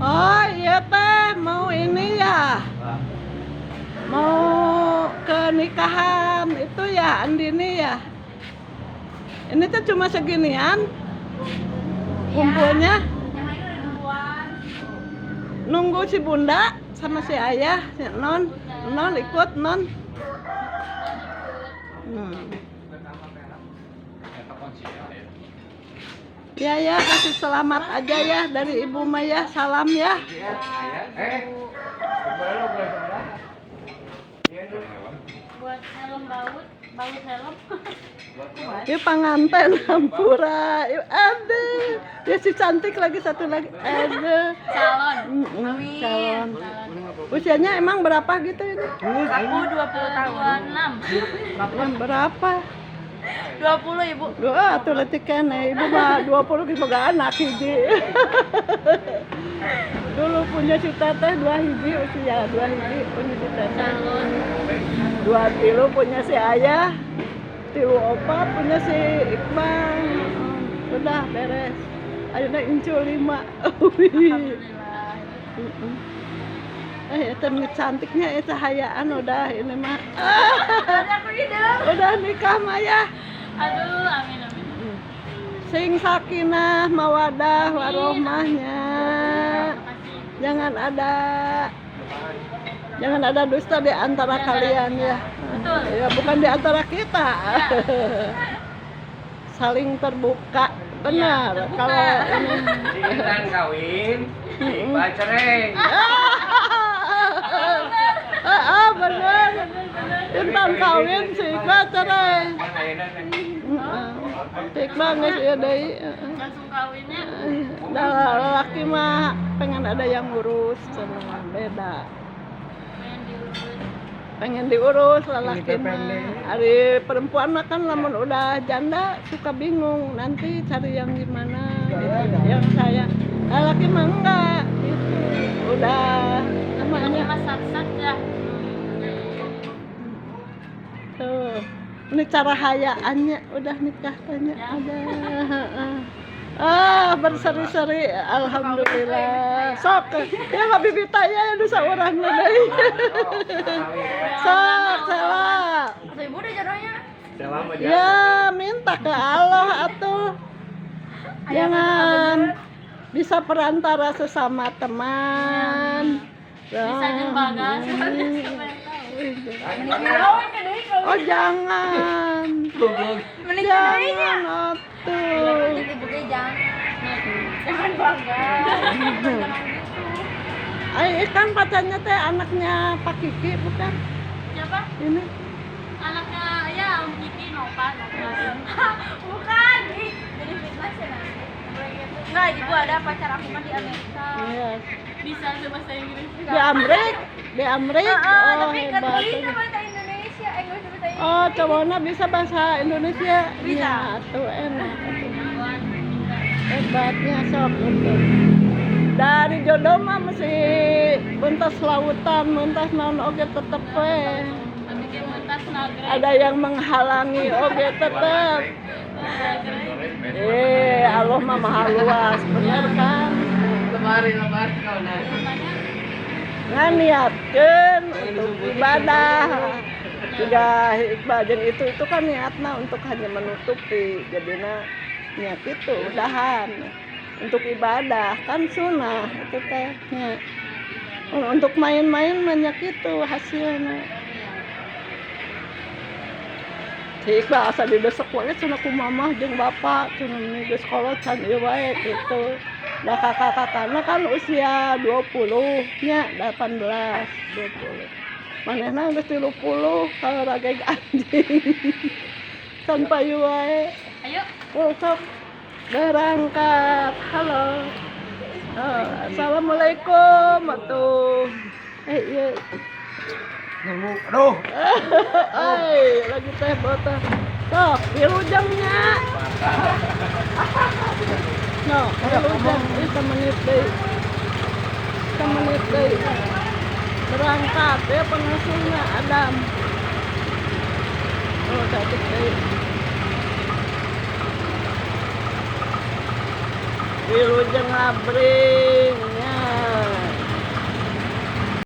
Oh iya teh, mau ini ya, mau ke nikahan itu ya, Andini ya. Ini tuh cuma seginian kumpulnya. Nunggu si bunda sama si ayah, si non ikut non. Ya ya, kasih selamat aja ya dari Ibu Maya, salam ya. Buat helm baut helm. Ini pengantin Hampura. Ada. Ya si cantik lagi satu lagi. Ada. Calon. Calon. Usianya emang berapa gitu ini? Aku 20 tahun. 26. Berapa? 20 Ibu. Dua tuh letik kene. Ibu mah 20 gitu gak anak hiji. Dulu punya si teteh 2 hiji usia 2 hiji punya si teteh. Calon. 2 kilo punya si ayah. 3 opa punya si Iqbal. Udah beres. Ayeuna incu 5. Alhamdulillah. Itu cantiknya itu hayaan udah ini mah. Ada aku hidup. Udah nikah Maya. Aduh, amin. Sing sakinah mawadah warohmahnya. Jangan ada dusta di antara kalian ya. Betul. Ya bukan di antara kita. Saling terbuka. Benar. Ya, terbuka. Kalau ini Intan kawin, Iqbal cerai. benar. Intan kawin si Iqbal cerai. Si Iqbal nggak sih ada. Langsung kawinnya. Laki mah pengen ada yang ngurus, sama beda. Pengen diurus lelaki mah. Hari perempuan mah kan lamun udah janda suka bingung nanti cari yang gimana gitu. Yang saya lelaki mah enggak gitu. Udah namanya Mas sat ya. tuh. Ini cara hayaannya udah nikah tanya ada. Berseri-seri alhamdulillah. Sok ya nggak bibita ya nu saurang deui. Sok salah. Ibu udah jodohnya. Ya minta ke Allah atuh. Jangan bisa perantara sesama teman. Bisa jeung bagas. Oh jangan. Jangan atuh. Jangan bangga. Kan pacarnya teh anaknya Pak Kiki bukan? Siapa? Ini. Anaknya ya Om Kiki Nova. Bukan. Jadi fitness ya nanti. Enggak, Ibu ada pacar aku mah di Amerika. Iya. Bisa bahasa Inggris. Di Amrik. Oh Tapi nggak hebat. bisa bahasa Indonesia. Nggak bisa bahasa Inggris. Oh cowoknya bisa bahasa Indonesia. Bisa. Ya, tuh enak. Hebatnya sok itu. Dari jodoh mah mesti bentas lautan, bentas naon oge tetep we. Bikin mentas nagrek. Ada yang menghalangi oge tetep. Allah mah maha luas, bener kan? Lebarin kau nah. Niatkeun untuk ibadah. Sudah Iqbal jeung itu kan niatna untuk hanya menutupi. Jadinya niat itu udahan. Untuk ibadah kan sunnah itu teh. Untuk main-main banyak itu hasilnya. Si Iqbal asa didesek wae cenah ku mamah jeung bapak cenah geus kolot can ieu wae kitu. Da kakak-kakakna kan usia 20 nya 18 20. Manehna geus 30 kalau rageg anjing. Can payu wae. Ayo. Sok berangkat. Halo. Assalamualaikum atuh. Iya. Aduh. Lagi teh botol. Sok, wilujengnya. No, wilujeng bisa menit deui. Berangkat ya pengasuhnya Adam. Oh, cantik deui. Wilujeng abri.